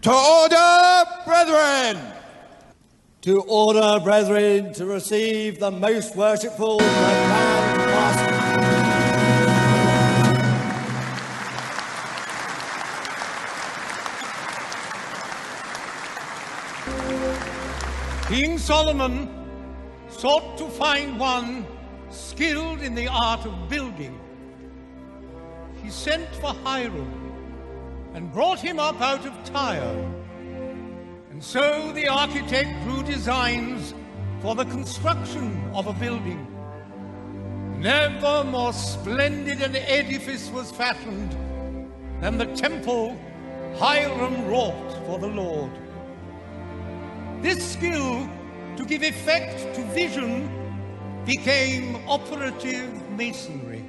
To order, brethren! To order, brethren, to receive the most worshipful and grand master. King Solomon sought to find one skilled in the art of building. He sent for Hiram and brought him up out of Tyre. And so the architect drew designs for the construction of a building. Never more splendid an edifice was fashioned than the temple Hiram wrought for the Lord. This skill to give effect to vision became operative masonry.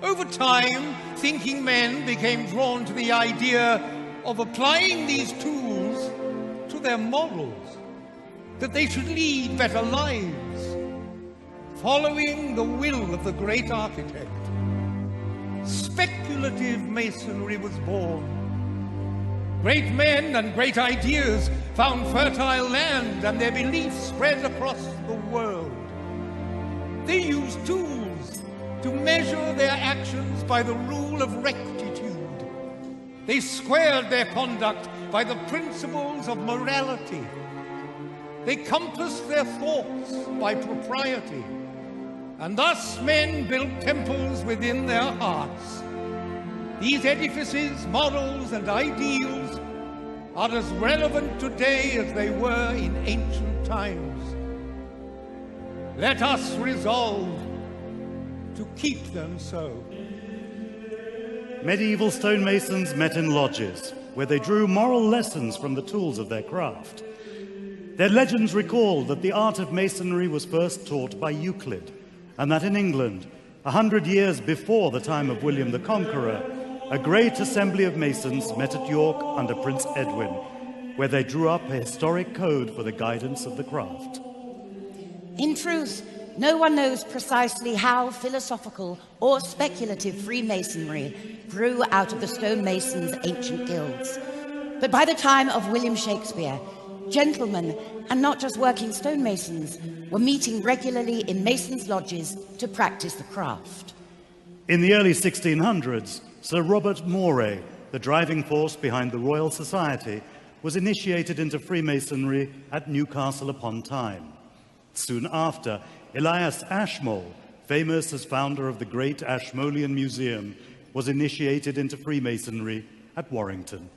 Over time, thinking men became drawn to the idea of applying these tools to their morals, that they should lead better lives, following the will of the great architect. Speculative masonry was born. Great men and great ideas found fertile land, and their beliefs spread across the world. They used tools to measure their actions by the rule of rectitude. They squared their conduct by the principles of morality. They compassed their thoughts by propriety. And thus men built temples within their hearts. These edifices, models, and ideals are as relevant today as they were in ancient times. Let us resolve to keep them so. Medieval stonemasons met in lodges, where they drew moral lessons from the tools of their craft. Their legends recall that the art of masonry was first taught by Euclid, and that in England, 100 years before the time of William the Conqueror, a great assembly of masons met at York under Prince Edwin, where they drew up a historic code for the guidance of the craft. In truth, no one knows precisely how philosophical or speculative Freemasonry grew out of the stonemasons' ancient guilds. But by the time of William Shakespeare, gentlemen, and not just working stonemasons, were meeting regularly in masons' lodges to practice the craft. In the early 1600s, Sir Robert Moray, the driving force behind the Royal Society, was initiated into Freemasonry at Newcastle upon Tyne. Soon after, Elias Ashmole, famous as founder of the great Ashmolean Museum, was initiated into Freemasonry at Warrington.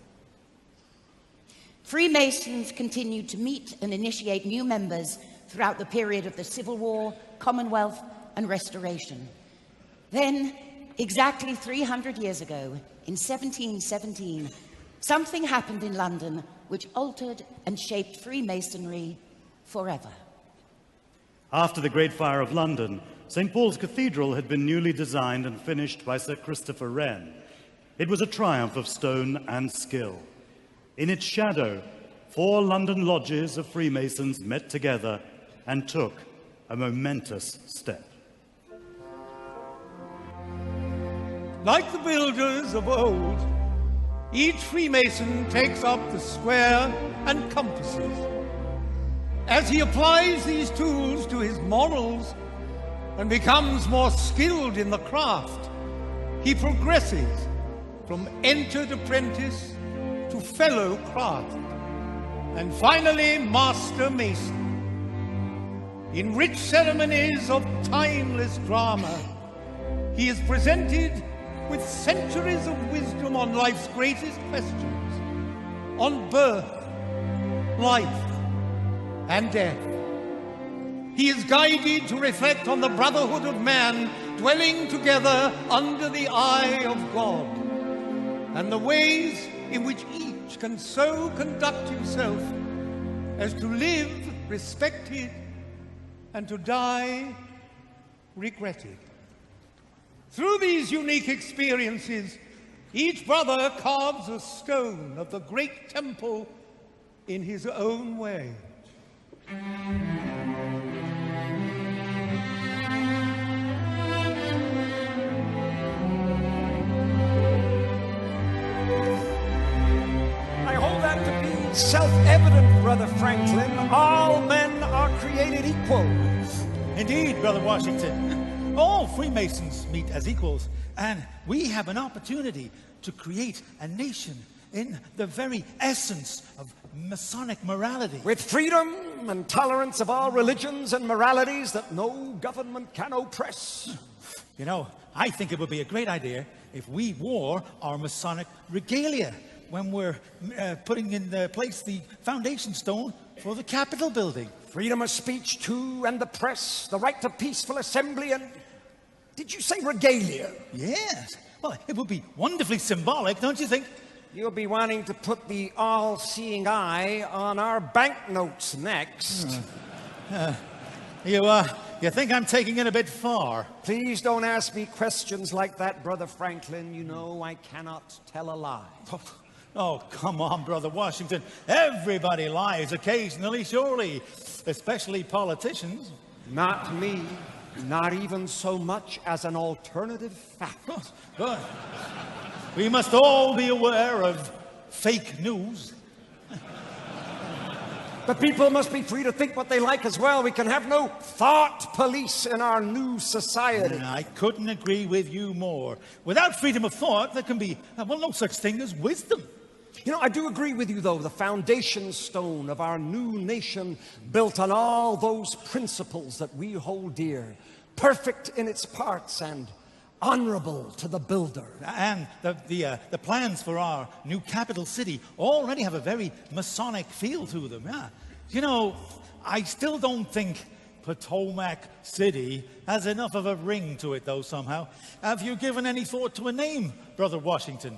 Freemasons continued to meet and initiate new members throughout the period of the Civil War, Commonwealth, and Restoration. Then, exactly 300 years ago, in 1717, something happened in London which altered and shaped Freemasonry forever. After the Great Fire of London, St. Paul's Cathedral had been newly designed and finished by Sir Christopher Wren. It was a triumph of stone and skill. In its shadow, 4 London lodges of Freemasons met together and took a momentous step. Like the builders of old, each Freemason takes up the square and compasses. As he applies these tools to his morals and becomes more skilled in the craft, he progresses from entered apprentice to fellow craft, and finally master mason. In rich ceremonies of timeless drama, he is presented with centuries of wisdom on life's greatest questions, on birth, life, and death. He is guided to reflect on the brotherhood of man dwelling together under the eye of God, and the ways in which each can so conduct himself as to live respected and to die regretted. Through these unique experiences, each brother carves a stone of the great temple in his own way. I hold It's self-evident, Brother Franklin. All men are created equal. Indeed, Brother Washington. All Freemasons meet as equals, and we have an opportunity to create a nation in the very essence of Masonic morality. With freedom and tolerance of all religions and moralities that no government can oppress. You know, I think it would be a great idea if we wore our Masonic regalia when we're putting in place the foundation stone for the Capitol building. Freedom of speech, too, and the press, the right to peaceful assembly, and... Did you say regalia? Yes. Well, it would be wonderfully symbolic, don't you think? You'll be wanting to put the all-seeing eye on our banknotes next. You think I'm taking it a bit far? Please don't ask me questions like that, Brother Franklin. You know I cannot tell a lie. Oh, come on, Brother Washington. Everybody lies occasionally, surely. Especially politicians. Not me. Not even so much as an alternative fact. Good. We must all be aware of fake news. But people must be free to think what they like as well. We can have no thought police in our new society. I couldn't agree with you more. Without freedom of thought, there can be, well, no such thing as wisdom. You know, I do agree with you, though. The foundation stone of our new nation built on all those principles that we hold dear. Perfect in its parts and honorable to the builder. And the plans for our new capital city already have a very Masonic feel to them, yeah. You know, I still don't think Potomac City has enough of a ring to it, though, somehow. Have you given any thought to a name, Brother Washington?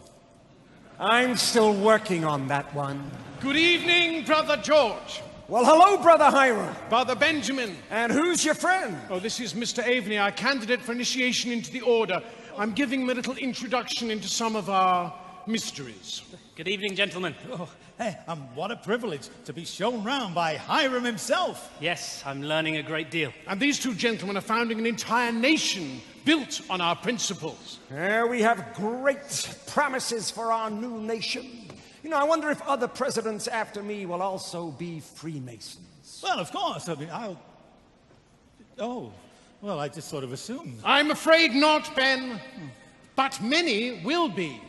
I'm still working on that one. Good evening, Brother George. Well, hello, Brother Hiram. Brother Benjamin. And who's your friend? Oh, this is Mr. Aveny, our candidate for initiation into the order. I'm giving him a little introduction into some of our mysteries. Good evening, gentlemen. Oh, hey, what a privilege to be shown round by Hiram himself. Yes, I'm learning a great deal. And these two gentlemen are founding an entire nation built on our principles. We have great promises for our new nation. You know, I wonder if other presidents after me will also be Freemasons. Well, of course. I mean, Oh, well, I just sort of assumed. I'm afraid not, Ben. But many will be.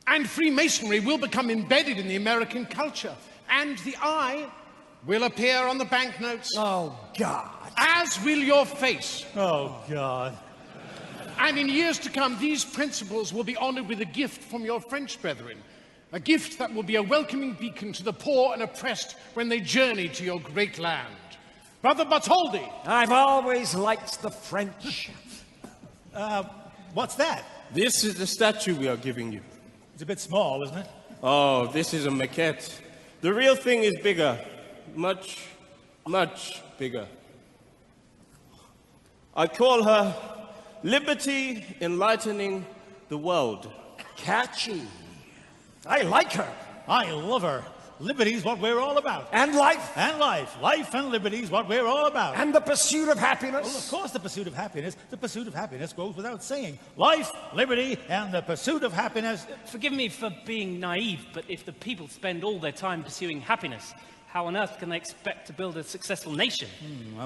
And Freemasonry will become embedded in the American culture. And the eye will appear on the banknotes. Oh, God. As will your face. Oh, God. And in years to come, these principles will be honored with a gift from your French brethren. A gift that will be a welcoming beacon to the poor and oppressed when they journey to your great land. Brother Bartholdi. I've always liked the French. What's that? This is the statue we are giving you. It's a bit small, isn't it? Oh, this is a maquette. The real thing is bigger. Much, much bigger. I call her Liberty Enlightening the World. Catchy. I like her. I love her. Liberty's what we're all about. And life. And life. Life and liberty's what we're all about. And the pursuit of happiness. Well, of course, the pursuit of happiness. The pursuit of happiness goes without saying. Life, liberty, and the pursuit of happiness. Forgive me for being naive, but if the people spend all their time pursuing happiness, how on earth can they expect to build a successful nation?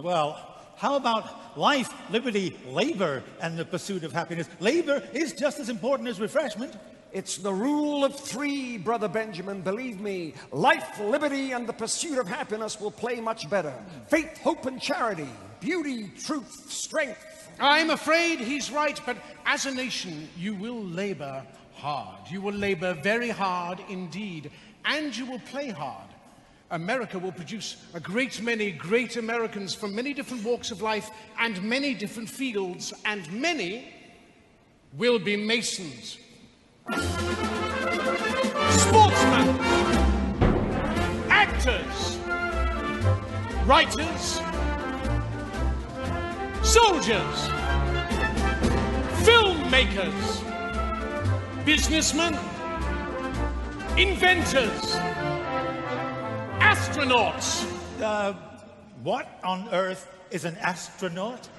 Well, how about life, liberty, labor, and the pursuit of happiness? Labor is just as important as refreshment. It's the rule of three, Brother Benjamin. Believe me, life, liberty, and the pursuit of happiness will play much better. Faith, hope, and charity. Beauty, truth, strength. I'm afraid he's right, but as a nation, you will labor hard. You will labor very hard indeed, and you will play hard. America will produce a great many great Americans from many different walks of life and many different fields, and many will be Masons. Sportsmen, actors, writers, soldiers, filmmakers, businessmen, inventors, astronauts. What on earth is an astronaut?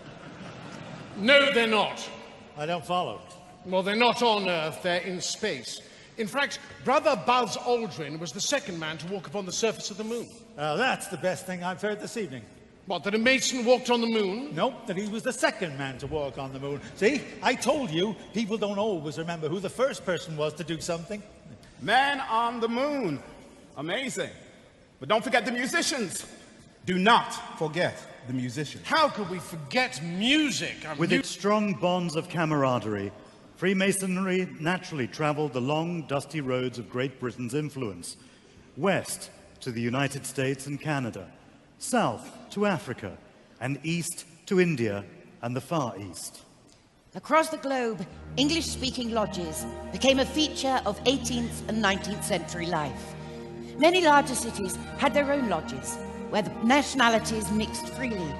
No, they're not. I don't follow. Well, they're not on Earth, they're in space. In fact, Brother Buzz Aldrin was the second man to walk upon the surface of the moon. That's the best thing I've heard this evening. What, that a Mason walked on the moon? Nope, that he was the second man to walk on the moon. See, I told you, people don't always remember who the first person was to do something. Man on the moon. Amazing. But don't forget the musicians. Do not forget the musicians. How could we forget music? With its strong bonds of camaraderie, Freemasonry naturally traveled the long, dusty roads of Great Britain's influence, west to the United States and Canada, south to Africa, and east to India and the Far East. Across the globe, English-speaking lodges became a feature of 18th and 19th century life. Many larger cities had their own lodges, where the nationalities mixed freely.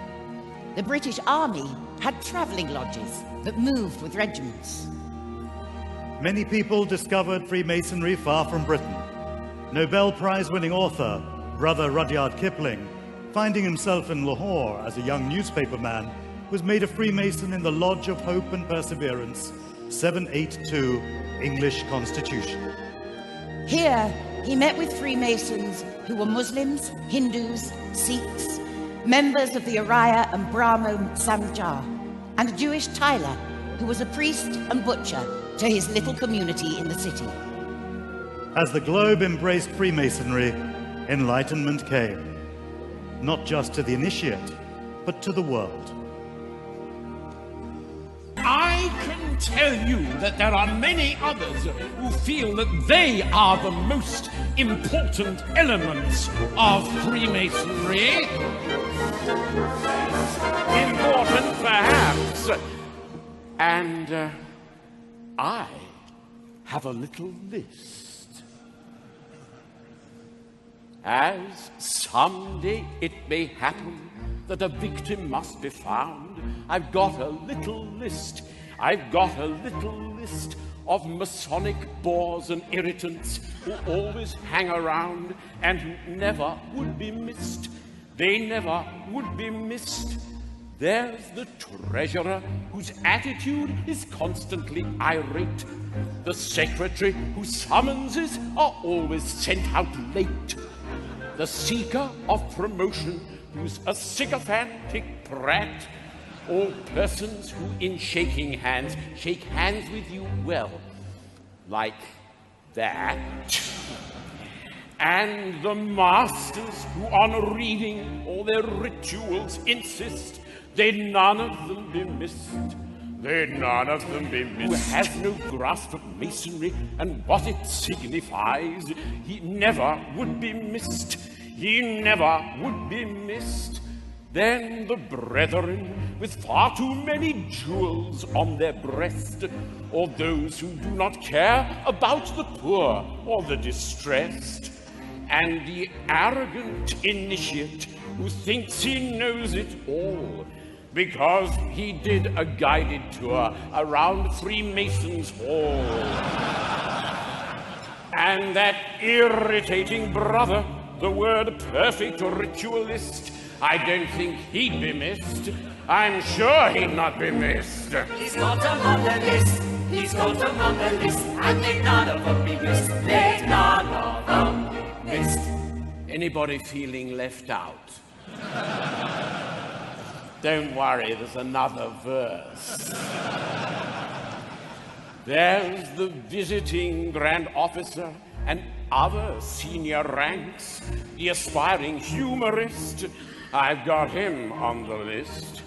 The British Army had travelling lodges that moved with regiments. Many people discovered Freemasonry far from Britain. Nobel Prize-winning author, Brother Rudyard Kipling, finding himself in Lahore as a young newspaperman, was made a Freemason in the Lodge of Hope and Perseverance, 782 English Constitution. Here, he met with Freemasons who were Muslims, Hindus, Sikhs, members of the Arya and Brahmo Samaj, and a Jewish tiler who was a priest and butcher to his little community in the city. As the globe embraced Freemasonry, enlightenment came, not just to the initiate, but to the world. I can tell you that there are many others who feel that they are the most important elements of Freemasonry. Important, perhaps. And I have a little list. As someday it may happen that a victim must be found, I've got a little list. I've got a little list of Masonic bores and irritants who always hang around and who never would be missed. They never would be missed. There's the treasurer whose attitude is constantly irate. The secretary whose summonses are always sent out late. The seeker of promotion who's a sycophantic brat. All persons who in shaking hands shake hands with you well, like that. And the masters who on reading all their rituals insist, they none of them be missed. They none of them be missed. Who has no grasp of masonry and what it signifies, he never would be missed. He never would be missed. Then the brethren with far too many jewels on their breast, or those who do not care about the poor or the distressed, and the arrogant initiate who thinks he knows it all because he did a guided tour around Freemasons' Hall. And that irritating brother, the word perfect ritualist, I don't think he'd be missed. I'm sure he'd not be missed. He's got them on the list. He's got them on the list. And they none of them be missed. They none of them be missed. Anybody feeling left out? Don't worry, there's another verse. There's the visiting grand officer and other senior ranks, the aspiring humorist, I've got him on the list,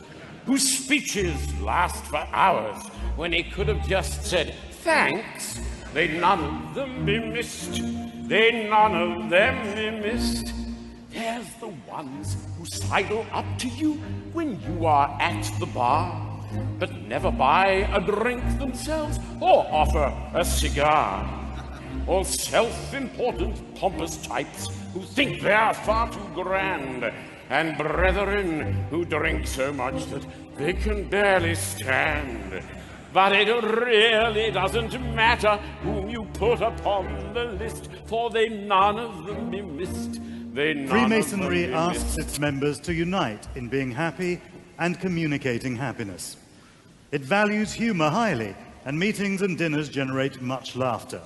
whose speeches last for hours when he could have just said, thanks. They'd none of them be missed. They'd none of them be missed. There's the ones who sidle up to you when you are at the bar, but never buy a drink themselves or offer a cigar. All self-important, pompous types who think they're far too grand, and brethren who drink so much that they can barely stand. But it really doesn't matter whom you put upon the list, for they none of them be missed. Freemasonry asks its members to unite in being happy and communicating happiness. It values humor highly, and meetings and dinners generate much laughter.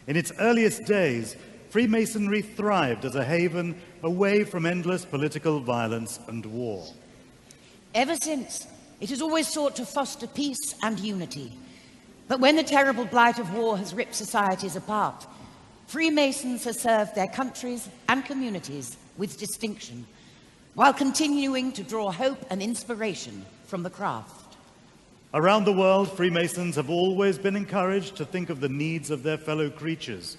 In its earliest days, Freemasonry thrived as a haven away from endless political violence and war. Ever since, it has always sought to foster peace and unity. But when the terrible blight of war has ripped societies apart, Freemasons have served their countries and communities with distinction, while continuing to draw hope and inspiration from the craft. Around the world, Freemasons have always been encouraged to think of the needs of their fellow creatures.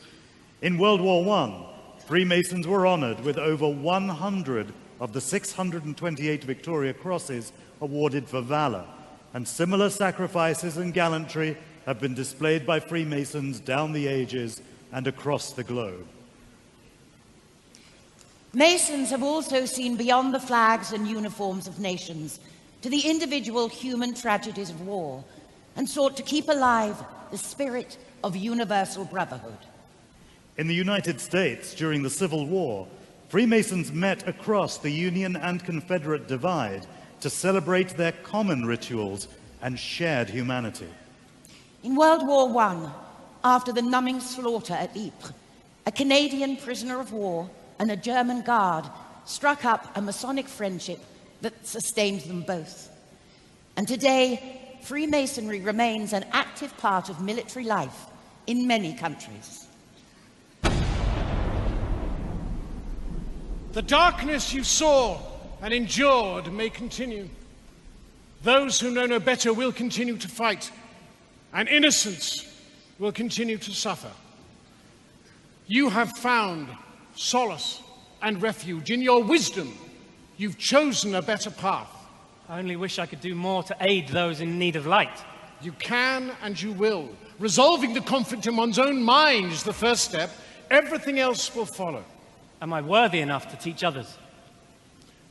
In World War I, Freemasons were honored with over 100 of the 628 Victoria Crosses awarded for valor, and similar sacrifices and gallantry have been displayed by Freemasons down the ages and across the globe. Masons have also seen beyond the flags and uniforms of nations to the individual human tragedies of war, and sought to keep alive the spirit of universal brotherhood. In the United States, during the Civil War, Freemasons met across the Union and Confederate divide to celebrate their common rituals and shared humanity. In World War I, after the numbing slaughter at Ypres, a Canadian prisoner of war and a German guard struck up a Masonic friendship that sustained them both. And today, Freemasonry remains an active part of military life in many countries. The darkness you saw and endured may continue. Those who know no better will continue to fight, and innocence will continue to suffer. You have found solace and refuge. In your wisdom, you've chosen a better path. I only wish I could do more to aid those in need of light. You can and you will. Resolving the conflict in one's own mind is the first step. Everything else will follow. Am I worthy enough to teach others?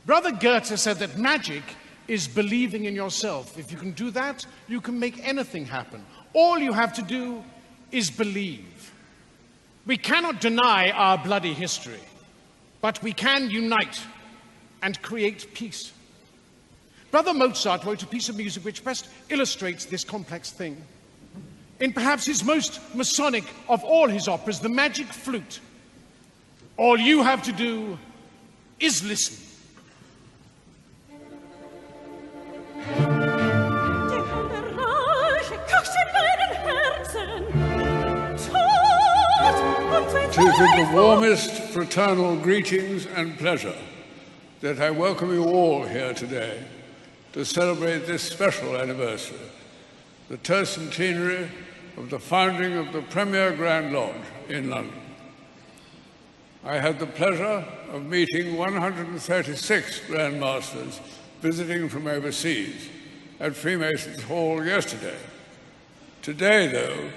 Brother Goethe said that magic is believing in yourself. If you can do that, you can make anything happen. All you have to do is believe. We cannot deny our bloody history, but we can unite and create peace. Brother Mozart wrote a piece of music which best illustrates this complex thing. In perhaps his most Masonic of all his operas, The Magic Flute, all you have to do is listen. It is with the warmest fraternal greetings and pleasure that I welcome you all here today to celebrate this special anniversary, the tercentenary of the founding of the Premier Grand Lodge in London. I had the pleasure of meeting 136 Grand Masters visiting from overseas at Freemasons Hall yesterday. Today, though,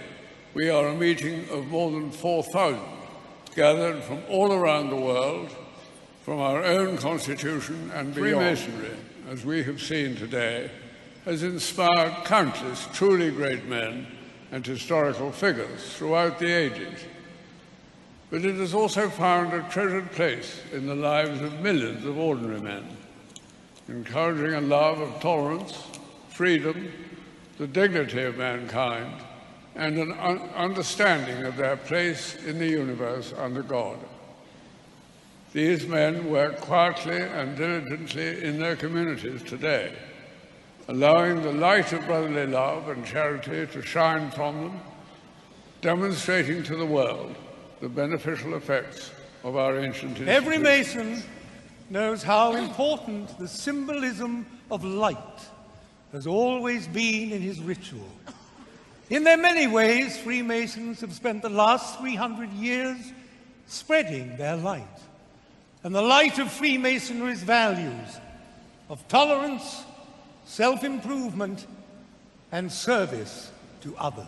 we are a meeting of more than 4,000, gathered from all around the world, from our own constitution and beyond. Freemasonry, as we have seen today, has inspired countless truly great men and historical figures throughout the ages. But it has also found a treasured place in the lives of millions of ordinary men, encouraging a love of tolerance, freedom, the dignity of mankind, and an understanding of their place in the universe under God. These men work quietly and diligently in their communities today, allowing the light of brotherly love and charity to shine from them, demonstrating to the world the beneficial effects of our ancient institutions. Every Mason knows how important the symbolism of light has always been in his ritual. In their many ways, Freemasons have spent the last 300 years spreading their light. And the light of Freemasonry's values of tolerance, self-improvement, and service to others.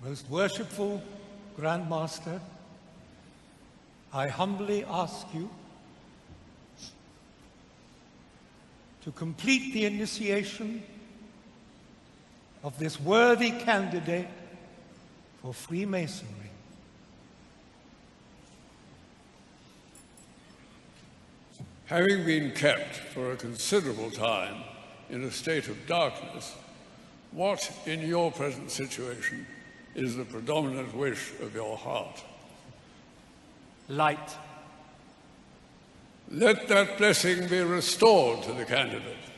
Most worshipful Grand Master, I humbly ask you to complete the initiation of this worthy candidate for Freemasonry. Having been kept for a considerable time in a state of darkness, what in your present situation is the predominant wish of your heart? Light. Let that blessing be restored to the candidate.